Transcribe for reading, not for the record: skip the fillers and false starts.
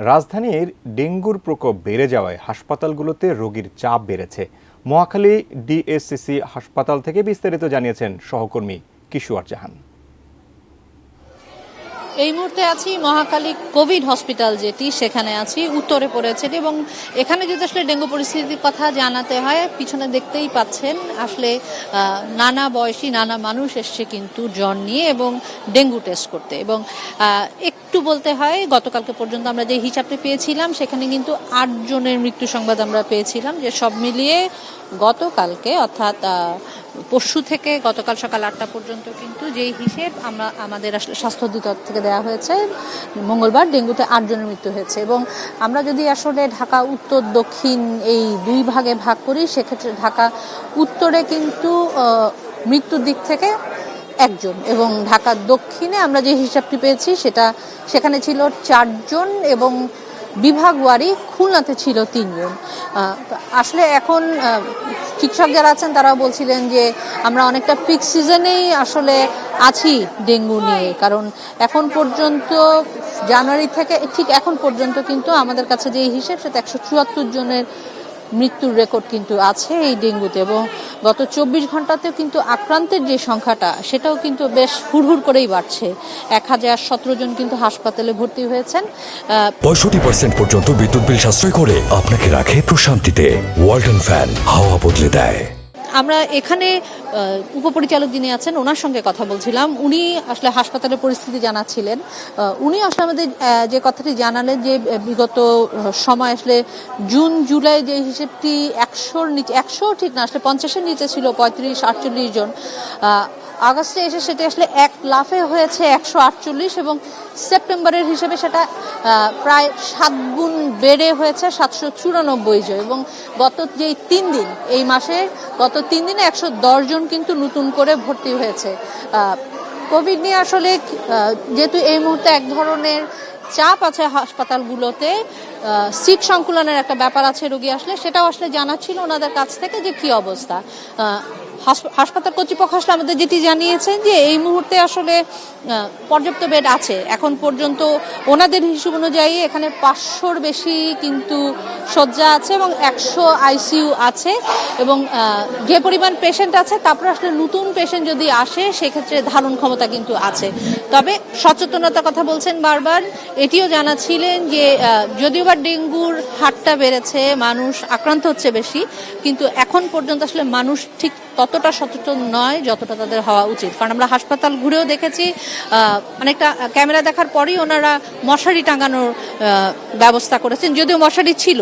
রাজধানীর ডেঙ্গুর প্রকোপ বেড়ে যাওয়ায় হাসপাতালগুলোতে রোগীর চাপ বেড়েছে। মহাখালী ডিএসসিসি হাসপাতাল থেকে বিস্তারিত জানিয়েছেন সহকর্মী কিশোর জাহান। এই মুহূর্তে আছি মহাখালী কোভিড হসপিটাল, যেটি সেখানে আছি, উত্তরে পড়েছে এবং এখানে যদি আসলে ডেঙ্গু পরিস্থিতির কথা জানাতে হয়, পিছনে দেখতেই পাচ্ছেন আসলে নানা বয়সী নানা মানুষ এসছে কিন্তু জ্বর নিয়ে এবং ডেঙ্গু টেস্ট করতে। এবং একটু বলতে হয়, গতকালকে পর্যন্ত আমরা যে হিসাবটি পেয়েছিলাম সেখানে কিন্তু 8 জনের মৃত্যু সংবাদ আমরা পেয়েছিলাম, যে সব মিলিয়ে গতকালকে অর্থাৎ পরশু থেকে গতকাল সকাল 8টা পর্যন্ত কিন্তু যেই হিসেব আমাদের আসলে স্বাস্থ্য অধিদপ্তর থেকে দেওয়া হয়েছে, মঙ্গলবার ডেঙ্গুতে 8 জনের মৃত্যু হয়েছে। এবং আমরা যদি আসলে ঢাকা উত্তর দক্ষিণ এই 2 ভাগে ভাগ করি, সেক্ষেত্রে ঢাকা উত্তরে কিন্তু মৃত্যুর দিক থেকে 1 জন, এবং ঢাকা দক্ষিণে আমরা যে হিসাবটি পেয়েছি সেখানে ছিল 4 জন, এবং বিভাগ ওয়ারি খুলনাতে ছিল 3 জন। আসলে এখন চিকিৎসক যারা আছেন তারা বলছিলেন যে আমরা অনেকটা পিক সিজনেই আসলে আছি ডেঙ্গু নিয়ে, কারণ এখন পর্যন্ত জানুয়ারি থেকে ঠিক এখন পর্যন্ত কিন্তু আমাদের কাছে যে হিসেব সেটা 174 জনের মৃত্যুর রেকর্ড কিন্তু আছে এই ডেঙ্গুতে। এবং গত 24 ঘন্টাতেও কিন্তু আক্রান্তের যে সংখ্যাটা সেটাও কিন্তু বেশ হুড়হুড় করেই বাড়ছে। 1017 জন কিন্তু হাসপাতালে ভর্তি হয়েছেন। 65% পর্যন্ত বিদ্যুৎ বিল সাশ্রয় করে আপনাকে রাখে প্রশান্তিতে। ওয়ালটন ফ্যান হাওয়া বদলে দেয়। আমরা এখানে উপপরিচালক যিনি আছেন ওনার সঙ্গে কথা বলছিলাম, উনি আসলে হাসপাতালের পরিস্থিতি জানাচ্ছিলেন। উনি আসলে আমাদের যে কথাটি জানালেন যে বিগত সময় আসলে জুন জুলাই যে হিসেবটি 100-র নিচে, 100 ঠিক না, আসলে 50-এর নিচে ছিল 35-48 জন। আগস্টে এসে সেটা আসলে 1 লাফে হয়েছে 148, এবং সেপ্টেম্বরের হিসেবে সেটা প্রায় 7 গুণ বেড়ে হয়েছে 794 জন। এবং গত যে 3 দিন, এই মাসে গত 3 দিনে 110 জন কিন্তু নতুন করে ভর্তি হয়েছে। কোভিড নিয়ে আসলে যেহেতু এই মুহূর্তে এক ধরনের চাপ আছে হাসপাতালগুলোতে, সিট সংকুলনের একটা ব্যাপার আছে রোগী আসলে, সেটাও আসলে জানাচ্ছিল ওনাদের কাছ থেকে যে কি অবস্থা। হাসপাতাল কর্তৃপক্ষ আসলে আমাদের যেটি জানিয়েছেন যে এই মুহূর্তে আসলে পর্যাপ্ত বেড আছে। এখন পর্যন্ত ওনাদের হিসেব অনুযায়ী এখানে 500-র বেশি কিন্তু শয্যা আছে এবং 100 আইসিইউ আছে, এবং যে পরিমাণ পেশেন্ট আছে তারপর আসলে নতুন পেশেন্ট যদি আসে সেক্ষেত্রে ধারণ ক্ষমতা কিন্তু আছে। তবে সচেতনতার কথা বলছেন বারবার, এটিও জানাচ্ছিলেন যে যদিও বা ডেঙ্গুর হারটা বেড়েছে, মানুষ আক্রান্ত হচ্ছে বেশি, কিন্তু এখন পর্যন্ত আসলে মানুষ ঠিক ততটা সচেতন নয় যতটা তাদের হওয়া উচিত। কারণ আমরা হাসপাতাল ঘুরেও দেখেছি, অনেকটা ক্যামেরা দেখার পরেই ওনারা মশারি টাঙানোর ব্যবস্থা করেছেন, যদিও মশারি ছিল